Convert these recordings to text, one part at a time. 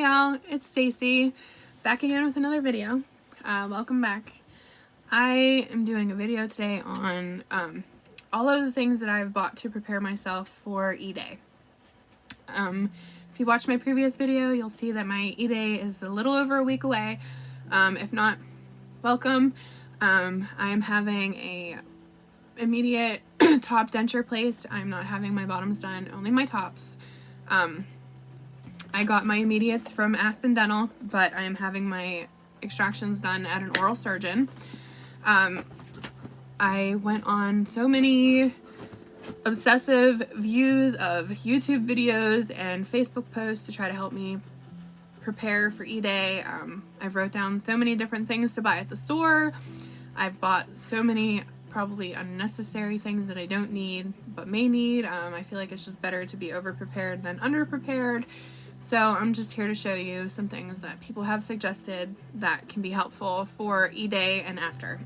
y'all, it's Stacy, back again with another video. Welcome back. I am doing a video today on all of the things that I've bought to prepare myself for E-Day. If you watched my previous video, you'll see that my E-Day is a little over a week away. If not, welcome. I am having a immediate top denture placed. I'm not having my bottoms done, only my tops. I got my immediates from Aspen Dental, but I am having my extractions done at an oral surgeon. I went on so many obsessive views of YouTube videos and Facebook posts to try to help me prepare for E-Day. I've wrote down so many different things to buy at the store. I've bought so many probably unnecessary things that I don't need but may need. I feel like it's just better to be over-prepared than under-prepared. So I'm just here to show you some things that people have suggested that can be helpful for E-Day and after.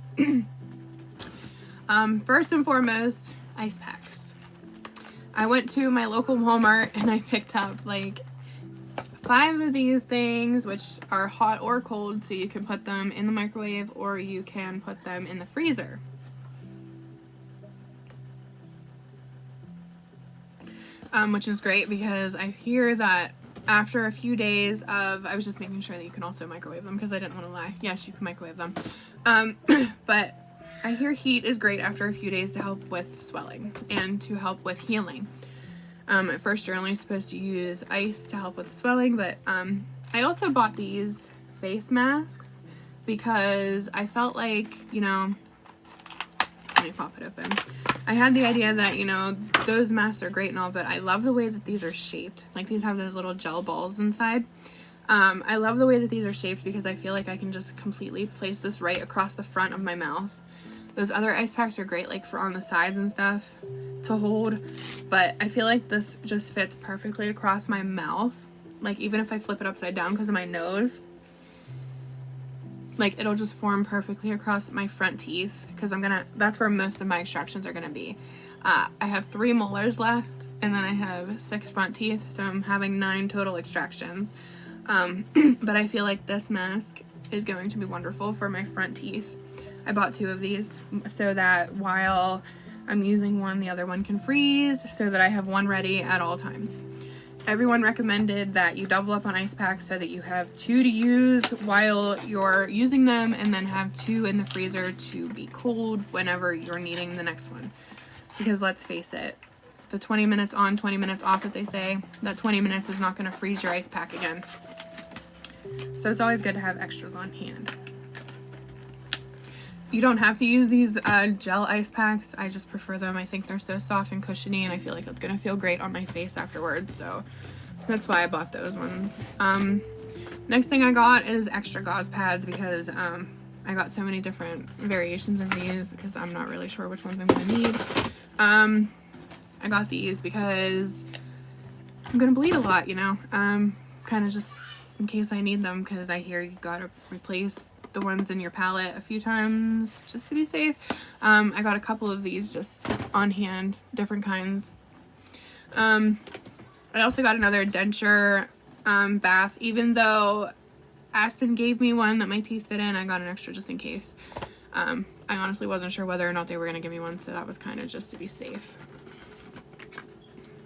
First and foremost, ice packs. I went to my local Walmart and I picked up like 5 of these things, which are hot or cold, so you can put them in the microwave or you can put them in the freezer. Which is great because I hear that after a few days of, I was just making sure that you can also microwave them because I didn't want to lie. Yes, you can microwave them. But I hear heat is great after a few days to help with swelling and to help with healing. At first you're only supposed to use ice to help with the swelling, but I also bought these face masks because I felt like, you know, let me pop it open. I had the idea that, you know, those masks are great and all, but I love the way that these are shaped. Like, these have those little gel balls inside. I love the way that these are shaped because I feel like I can just completely place this right across the front of my mouth. Those other ice packs are great, like, for on the sides and stuff to hold, but I feel like this just fits perfectly across my mouth. Like, even if I flip it upside down because of my nose, like, it'll just form perfectly across my front teeth, because that's where most of my extractions are gonna be. I have 3 molars left, and then I have 6 front teeth, so I'm having 9 total extractions. But I feel like this mask is going to be wonderful for my front teeth. I bought 2 of these so that while I'm using one, the other one can freeze, so that I have one ready at all times. Everyone recommended that you double up on ice packs so that you have 2 to use while you're using them, and then have 2 in the freezer to be cold whenever you're needing the next one. Because let's face it, the 20 minutes on, 20 minutes off that they say, that 20 minutes is not going to freeze your ice pack again. So it's always good to have extras on hand. You don't have to use these gel ice packs. I just prefer them. I think they're so soft and cushiony, and I feel like it's going to feel great on my face afterwards. So that's why I bought those ones. Next thing I got is extra gauze pads because I got so many different variations of these because I'm not really sure which ones I'm going to need. I got these because I'm going to bleed a lot, you know. Kind of just in case I need them, because I hear you got to replace the ones in your palette a few times just to be safe. I got a couple of these just on hand, different kinds. I also got another denture bath. Even though Aspen gave me one that my teeth fit in, I got an extra just in case. I honestly wasn't sure whether or not they were going to give me one, so that was kind of just to be safe.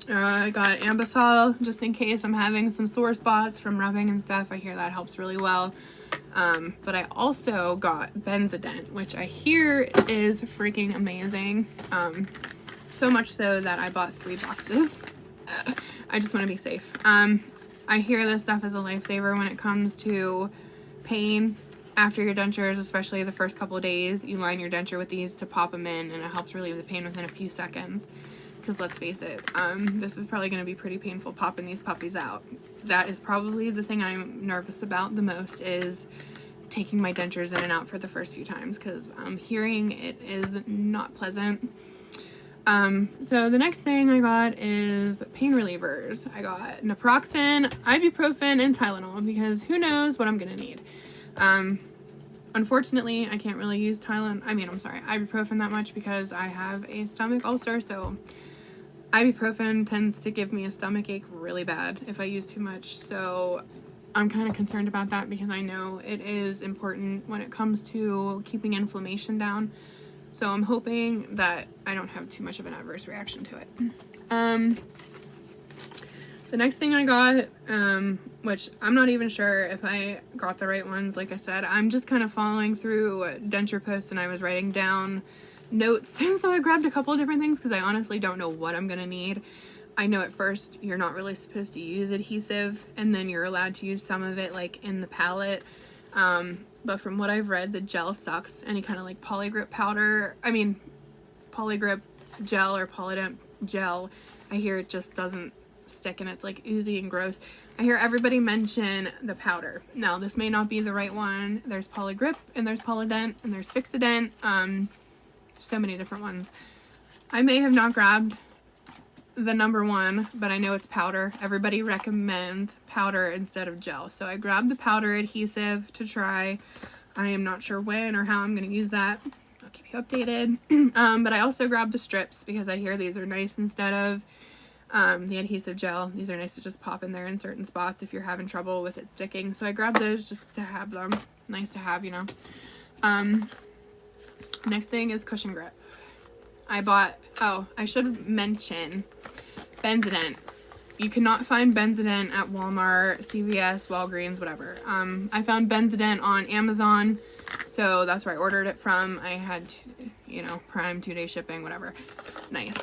I got Ambisol just in case I'm having some sore spots from rubbing and stuff. I hear that helps really well. But I also got Benzodent, which I hear is freaking amazing. So much so that I bought 3 boxes. I just want to be safe. I hear this stuff is a lifesaver when it comes to pain after your dentures, especially the first couple of days. You line your denture with these to pop them in, and it helps relieve the pain within a few seconds. Because let's face it, this is probably going to be pretty painful popping these puppies out. That is probably the thing I'm nervous about the most, is taking my dentures in and out for the first few times, because I'm hearing it is not pleasant. So the next thing I got is pain relievers. I got naproxen, ibuprofen, and Tylenol, because who knows what I'm going to need. Unfortunately, I can't really use ibuprofen that much because I have a stomach ulcer, so ibuprofen tends to give me a stomach ache really bad if I use too much. So I'm kind of concerned about that because I know it is important when it comes to keeping inflammation down. So I'm hoping that I don't have too much of an adverse reaction to it. The next thing I got, which I'm not even sure if I got the right ones. Like I said, I'm just kind of following through denture posts and I was writing down notes. So I grabbed a couple of different things because I honestly don't know what I'm going to need. I know at first you're not really supposed to use adhesive, and then you're allowed to use some of it like in the palette. But from what I've read, the gel sucks. Any kind of like polygrip powder, polygrip gel or polydent gel, I hear it just doesn't stick and it's like oozy and gross. I hear everybody mention the powder. Now, this may not be the right one. There's polygrip and there's polydent and there's fixodent. So many different ones. I may have not grabbed the number one, but I know it's powder. Everybody recommends powder instead of gel. So I grabbed the powder adhesive to try. I am not sure when or how I'm going to use that. I'll keep you updated. But I also grabbed the strips because I hear these are nice instead of the adhesive gel. These are nice to just pop in there in certain spots if you're having trouble with it sticking. So I grabbed those just to have them. Nice to have, you know. Next thing is cushion grip. I bought, I should mention Benzodent. You cannot find Benzodent at Walmart, CVS, Walgreens, whatever. I found Benzodent on Amazon, so that's where I ordered it from. I had, Prime 2-day shipping, whatever. Nice.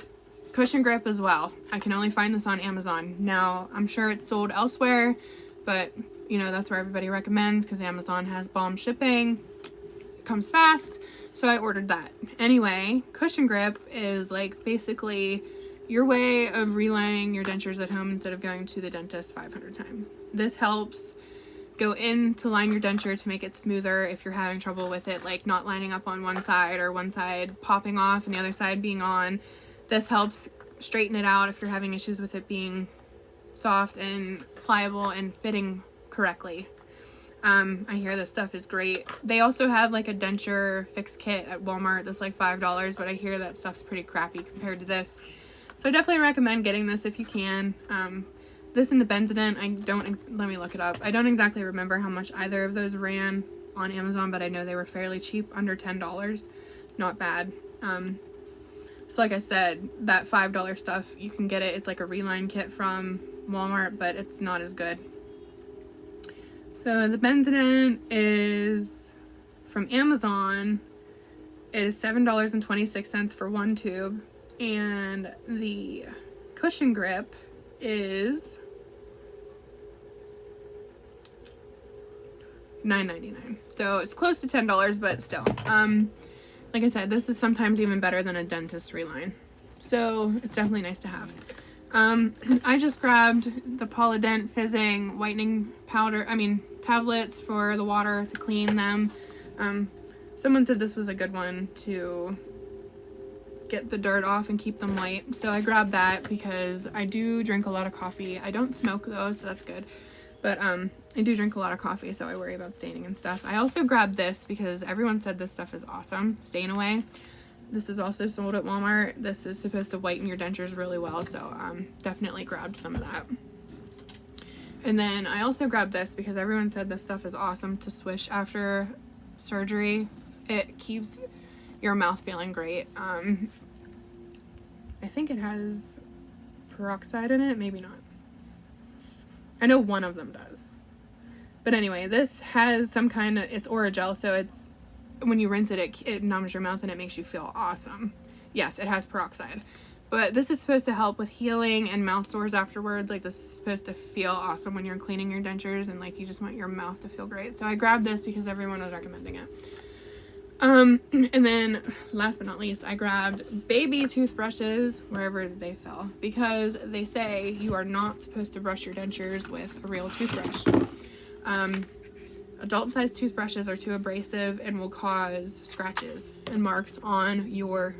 Cushion grip as well. I can only find this on Amazon. Now, I'm sure it's sold elsewhere, but, that's where everybody recommends because Amazon has bomb shipping. It comes fast. So I ordered that. Anyway, cushion grip is like basically your way of relining your dentures at home instead of going to the dentist 500 times. This helps go in to line your denture to make it smoother if you're having trouble with it, like not lining up on one side or one side popping off and the other side being on. This helps straighten it out if you're having issues with it being soft and pliable and fitting correctly. I hear this stuff is great. They also have like a denture fix kit at Walmart that's like $5, but I hear that stuff's pretty crappy compared to this. So I definitely recommend getting this if you can. This and the Benzodent, let me look it up. I don't exactly remember how much either of those ran on Amazon, but I know they were fairly cheap, under $10. Not bad. So like I said, that $5 stuff, you can get it. It's like a reline kit from Walmart, but it's not as good. So the Benzodent is from Amazon. It is $7.26 for one tube. And the cushion grip is $9.99. So it's close to $10, but still. Like I said, this is sometimes even better than a dentist reline. So it's definitely nice to have. I just grabbed the Polydent Fizzing whitening tablets for the water to clean them. Someone said this was a good one to get the dirt off and keep them white. So I grabbed that because I do drink a lot of coffee. I don't smoke though, so that's good. But I do drink a lot of coffee, so I worry about staining and stuff. I also grabbed this because everyone said this stuff is awesome. Stain Away. This is also sold at Walmart. This is supposed to whiten your dentures really well, so definitely grabbed some of that. And then I also grabbed this because everyone said this stuff is awesome to swish after surgery. It keeps your mouth feeling great. I think it has peroxide in it, maybe not. I know one of them does. But anyway, this has some kind of, it's Orajel, so it's, when you rinse it, it numbs your mouth and it makes you feel awesome. Yes, it has peroxide. But this is supposed to help with healing and mouth sores afterwards. Like, this is supposed to feel awesome when you're cleaning your dentures and like you just want your mouth to feel great. So I grabbed this because everyone was recommending it. And then last but not least, I grabbed baby toothbrushes wherever they fell because they say you are not supposed to brush your dentures with a real toothbrush. Adult-sized toothbrushes are too abrasive and will cause scratches and marks on your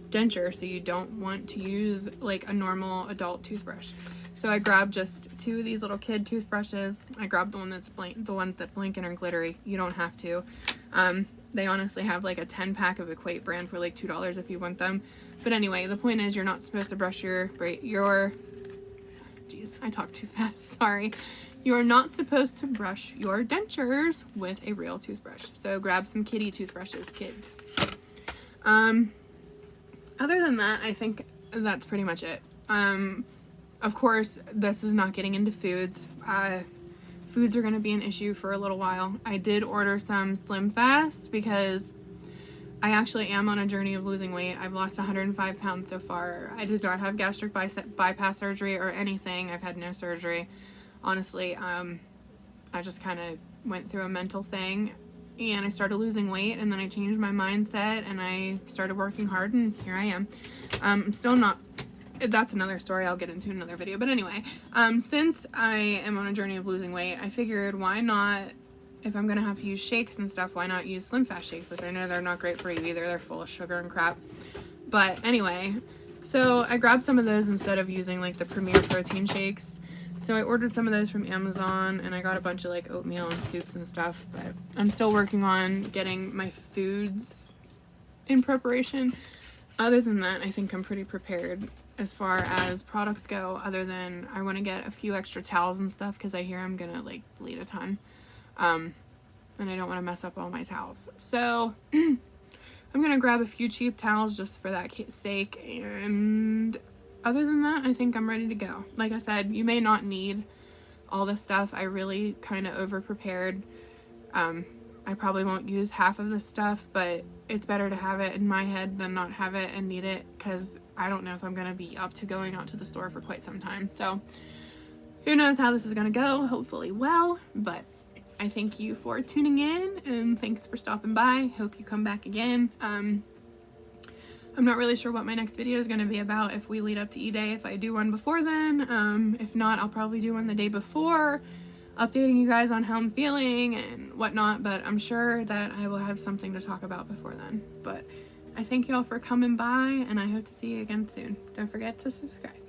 denture, so you don't want to use like a normal adult toothbrush. So I grabbed just two of these little kid toothbrushes. I grabbed the one that's the ones that blink and are glittery. You don't have to. They honestly have like a 10-pack of Equate brand for like $2 if you want them. But anyway, the point is you're not supposed to brush your geez, I talk too fast, sorry. You are not supposed to brush your dentures with a real toothbrush. So grab some kitty toothbrushes, kids. Other than that, I think that's pretty much it. Of course, this is not getting into foods. Foods are going to be an issue for a little while. I did order some Slim Fast because I actually am on a journey of losing weight. I've lost 105 pounds so far. I did not have gastric bypass surgery or anything. I've had no surgery. Honestly, I just kind of went through a mental thing and I started losing weight, and then I changed my mindset and I started working hard, and here I am. I'm still not, that's another story I'll get into in another video. But anyway, since I am on a journey of losing weight, I figured why not, if I'm gonna have to use shakes and stuff, why not use Slim Fast shakes, which I know they're not great for you either. They're full of sugar and crap. But anyway, so I grabbed some of those instead of using like the Premier protein shakes. So I ordered some of those from Amazon, and I got a bunch of like oatmeal and soups and stuff, but I'm still working on getting my foods in preparation. Other than that, I think I'm pretty prepared as far as products go, other than I want to get a few extra towels and stuff because I hear I'm gonna like bleed a ton. And I don't want to mess up all my towels. So I'm gonna grab a few cheap towels just for that sake, and other than that, I think I'm ready to go. Like I said, you may not need all this stuff. I really kind of over prepared. I probably won't use half of this stuff, but it's better to have it in my head than not have it and need it, because I don't know if I'm going to be up to going out to the store for quite some time. So who knows how this is going to go. Hopefully well, but I thank you for tuning in, and thanks for stopping by. Hope you come back again. I'm not really sure what my next video is going to be about if we lead up to E-Day, if I do one before then. If not, I'll probably do one the day before, updating you guys on how I'm feeling and whatnot, but I'm sure that I will have something to talk about before then. But I thank y'all for coming by, and I hope to see you again soon. Don't forget to subscribe.